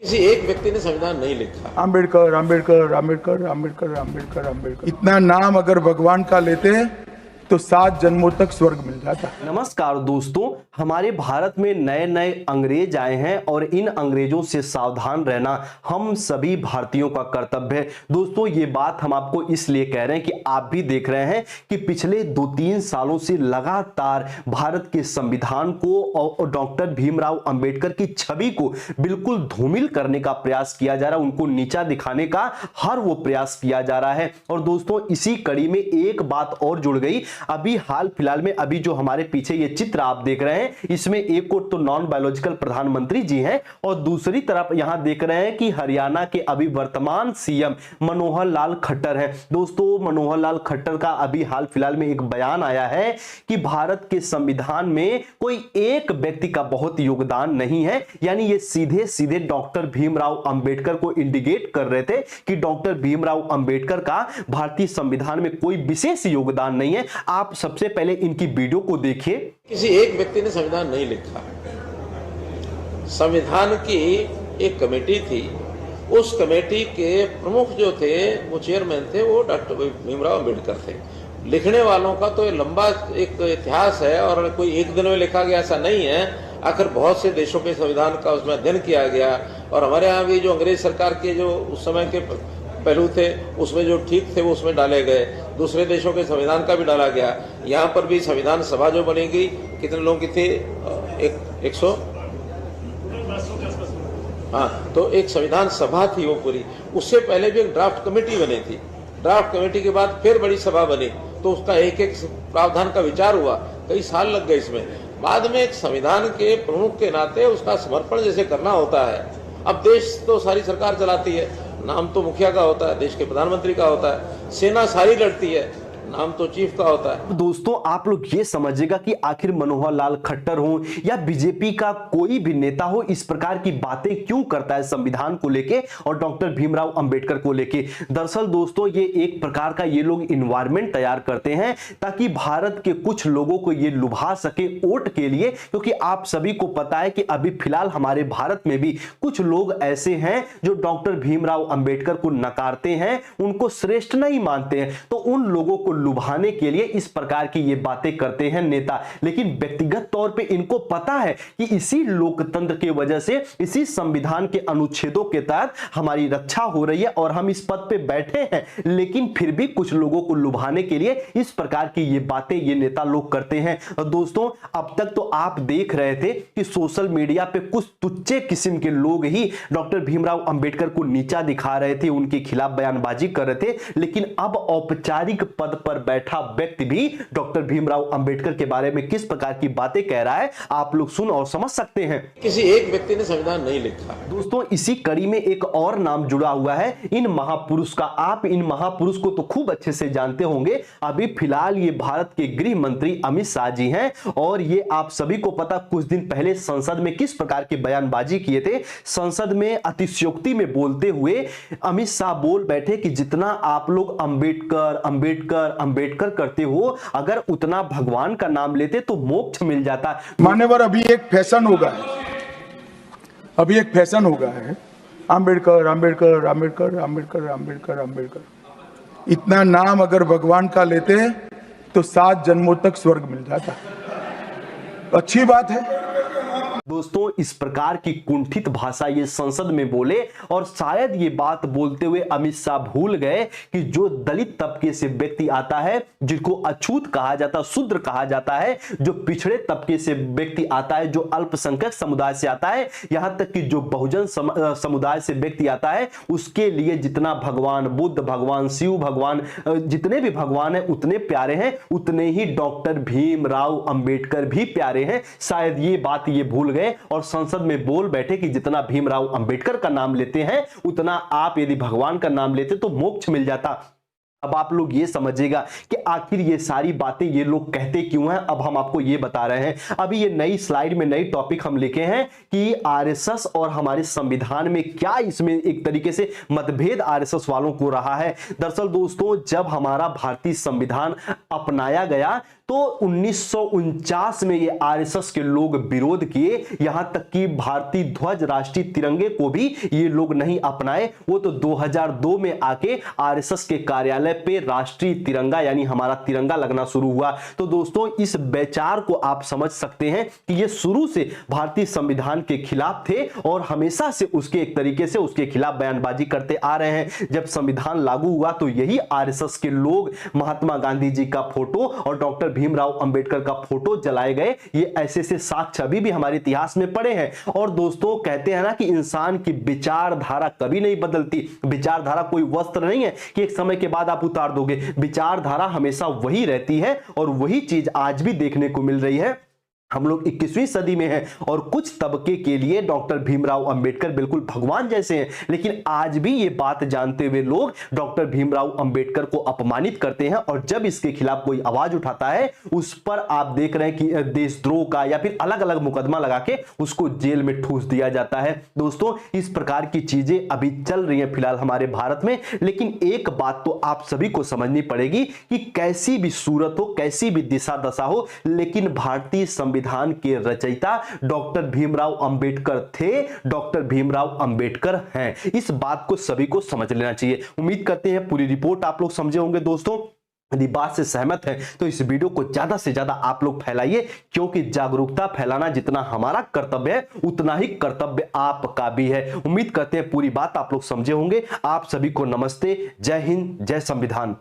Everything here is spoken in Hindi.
किसी एक व्यक्ति ने संविधान नहीं लिखा। आम्बेडकर आम्बेडकर आम्बेडकर आम्बेडकर आम्बेडकर आम्बेडकर इतना नाम अगर भगवान का लेते तो 7 जन्मों तक स्वर्ग मिल जाता। नमस्कार दोस्तों, हमारे भारत में नए नए अंग्रेज आए हैं और इन अंग्रेजों से सावधान रहना हम सभी भारतीयों का कर्तव्य है। दोस्तों, ये बात हम आपको इसलिए कह रहे हैं कि आप भी देख रहे हैं कि पिछले 2-3 सालों से लगातार भारत के संविधान को और डॉक्टर भीमराव अंबेडकर की छवि को बिल्कुल धूमिल करने का प्रयास किया जा रहा है, उनको नीचा दिखाने का हर वो प्रयास किया जा रहा है। और दोस्तों, इसी कड़ी में एक बात और जुड़ गई। अभी हाल फिलहाल में अभी जो हमारे पीछे ये चित्र आप देख रहे हैं, इसमें एक और तो नॉन बायोलॉजिकल प्रधानमंत्री जी हैं और दूसरी तरफ यहां देख रहे हैं कि हरियाणा के अभी वर्तमान सीएम मनोहर लाल खट्टर हैं। दोस्तों, मनोहर लाल खट्टर का अभी हाल फिलहाल में एक बयान आया है कि भारत के संविधान में कोई एक व्यक्ति का बहुत योगदान नहीं है। यानी ये सीधे सीधे डॉक्टर भीमराव अंबेडकर को इंडिकेट कर रहे थे कि डॉक्टर भीमराव अंबेडकर का भारतीय संविधान में कोई विशेष योगदान नहीं है। आप सबसे पहले इनकी वीडियो को देखिए। किसी एक व्यक्ति ने संविधान नहीं लिखा। संविधान की एक कमेटी थी, उस कमेटी के प्रमुख जो थे, वो चेयरमैन थे, वो डॉक्टर भीमराव अंबेडकर थे। लिखने वालों का तो लंबा एक इतिहास है और कोई एक दिन में लिखा गया ऐसा नहीं है। आखिर बहुत से देशों के संविधान का उसमें अध्ययन किया गया और हमारे यहाँ भी जो अंग्रेज सरकार के जो उस समय के पहलू थे, उसमें जो ठीक थे वो उसमें डाले गए। दूसरे देशों के संविधान का भी डाला गया। यहाँ पर भी संविधान सभा जो बनेगी, कितने लोगों की थी? 100। हाँ, तो एक संविधान सभा थी वो पूरी। उससे पहले भी एक ड्राफ्ट कमेटी बनी थी। ड्राफ्ट कमेटी के बाद फिर बड़ी सभा बनी, तो उसका एक एक प्रावधान का विचार हुआ। कई साल लग गए इसमें। बाद में एक संविधान के प्रमुख के नाते उसका समर्पण जैसे करना होता है। अब देश तो सारी सरकार चलाती है, नाम तो मुखिया का होता है, देश के प्रधानमंत्री का होता है, सेना सारी लड़ती है, नाम तो चीफ का होता है। दोस्तों, आप लोग ये समझिएगा कि आखिर मनोहर लाल खट्टर हो या बीजेपी का कोई भी नेता हो, इस प्रकार की बातें क्यों करता है संविधान को लेके और डॉक्टर भीमराव अंबेडकर को लेके। दरअसल दोस्तों, ये एक प्रकार का ये लोग इन्वायरमेंट तैयार करते हैं ताकि भारत के कुछ लोगों को ये लुभा सके वोट के लिए। क्योंकि आप सभी को पता है कि अभी फिलहाल हमारे भारत में भी कुछ लोग ऐसे हैं जो डॉक्टर भीमराव अंबेडकर को नकारते हैं, उनको श्रेष्ठ नहीं मानते हैं। तो उन लोगों को लुभाने के लिए इस प्रकार की ये बातें करते हैं नेता। लेकिन व्यक्तिगत तौर पे इनको पता है कि इसी लोकतंत्र की वजह से, इसी संविधान के अनुच्छेदों के तहत हमारी रक्षा हो रही है और हम इस पद पे बैठे हैं। लेकिन फिर भी कुछ लोगों को लुभाने के लिए इस प्रकार की ये बातें ये नेता लोग करते हैं। और दोस्तों, अब तक तो आप देख रहे थे कि सोशल मीडिया पे कुछ तुच्चे किस्म के लोग ही डॉक्टर भीमराव अंबेडकर को नीचा दिखा रहे थे, उनके खिलाफ बयानबाजी कर रहे थे। लेकिन अब औपचारिक पद पर बैठा व्यक्ति भी डॉक्टर भीमराव अंबेडकर के बारे में किस प्रकार की बातें कह रहा है, आप लोग सुन और समझ सकते हैं। किसी एक व्यक्ति ने संविधान नहीं लिखा। दोस्तों, इसी कड़ी में एक और नाम जुड़ा हुआ है इन महापुरुष का। आप इन महापुरुष को तो खूब अच्छे से जानते होंगे। अभी फिलहाल ये भारत के गृह मंत्री अमित शाह जी हैं और ये आप सभी को पता, कुछ दिन पहले संसद में किस प्रकार की बयानबाजी किए थे। संसद में अतिशयोक्ति में बोलते हुए अमित शाह बोल बैठे कि जितना आप लोग अंबेडकर अंबेडकर अंबेडकर करते हो, अगर उतना भगवान का नाम लेते तो मोक्ष मिल जाता। मान्यवर, अभी एक फैशन हो गया है, आम्बेडकर आम्बेडकर आम्बेडकर आम्बेडकर आम्बेडकर आम्बेडकर इतना नाम अगर भगवान का लेते तो 7 जन्मों तक स्वर्ग मिल जाता। अच्छी बात है। दोस्तों, इस प्रकार की कुंठित भाषा ये संसद में बोले और शायद ये बात बोलते हुए अमित शाह भूल गए कि जो दलित तबके से व्यक्ति आता है, जिनको अछूत कहा जाता है, शूद्र कहा जाता है, जो पिछड़े तबके से व्यक्ति आता है, जो अल्पसंख्यक समुदाय से आता है, यहां तक कि जो बहुजन समुदाय से व्यक्ति आता है, उसके लिए जितना भगवान बुद्ध, भगवान शिव, भगवान जितने भी भगवान है उतने प्यारे हैं, उतने ही डॉक्टर भीमराव अंबेडकर भी प्यारे हैं। शायद ये बात ये भूल गए और संसद में बोल बैठे कि जितना भीमराव अंबेडकर का नाम लेते हैं, उतना आप यदि भगवान का नाम लेते तो मोक्ष मिल जाता। अब आप लोग ये समझिएगा कि आखिर ये सारी बातें ये लोग कहते क्यों हैं। अब हम आपको ये बता रहे हैं। अभी ये नई स्लाइड में नई टॉपिक हम लिखे हैं कि आरएसएस और हमारे संविधान में क्या इसमें एक तरीके से मतभेद आरएसएस वालों को रहा है। दरअसल दोस्तों, जब हमारा भारतीय संविधान अपनाया गया तो 1949 में ये आरएसएस के लोग विरोध किए, यहां तक कि भारतीय ध्वज राष्ट्रीय तिरंगे को भी ये लोग नहीं अपनाए। वो तो 2002 में आके आरएसएस के कार्यालय पे राष्ट्रीय तिरंगा यानी हमारा तिरंगा लगना शुरू हुआ। तो दोस्तों, इस विचार को आप समझ सकते हैं कि ये शुरू से भारतीय संविधान के खिलाफ थे और हमेशा से उसके एक तरीके से उसके खिलाफ बयानबाजी करते आ रहे हैं। जब संविधान लागू हुआ तो यही आरएसएस के लोग महात्मा गांधी जी का फोटो और डॉक्टर भीमराव अंबेडकर का फोटो जलाए गए। ये ऐसे से साक्ष्य अभी भी हमारे इतिहास में पड़े हैं। और दोस्तों, कहते हैं ना कि इंसान की विचारधारा कभी नहीं बदलती। विचारधारा कोई वस्त्र नहीं है कि एक समय के बाद आप उतार दोगे। विचारधारा हमेशा वही रहती है और वही चीज आज भी देखने को मिल रही है। हम लोग 21वीं सदी में हैं और कुछ तबके के लिए डॉक्टर भीमराव अंबेडकर बिल्कुल भगवान जैसे हैं, लेकिन आज भी ये बात जानते हुए लोग डॉक्टर भीमराव अंबेडकर को अपमानित करते हैं। और जब इसके खिलाफ कोई आवाज उठाता है, उस पर आप देख रहे हैं कि देशद्रोह का या फिर अलग अलग मुकदमा लगा के उसको जेल में ठूस दिया जाता है। दोस्तों, इस प्रकार की चीजें अभी चल रही हैं फिलहाल हमारे भारत में। लेकिन एक बात तो आप सभी को समझनी पड़ेगी कि कैसी भी सूरत हो, कैसी भी दिशा दशा हो, लेकिन भारतीय संविधान के रचयिता डॉक्टर भीमराव अंबेडकर थे, डॉक्टर भीमराव अंबेडकर हैं। इस बात को सभी को समझ लेना चाहिए। उम्मीद करते हैं पूरी रिपोर्ट आप लोग समझे होंगे। दोस्तों, यदि बात से सहमत है तो इस वीडियो को ज्यादा से ज्यादा आप लोग फैलाइए, क्योंकि जागरूकता फैलाना जितना हमारा कर्तव्य है उतना ही कर्तव्य आपका भी है। उम्मीद करते हैं पूरी बात आप लोग समझे होंगे। आप सभी को नमस्ते, जय हिंद, जय संविधान।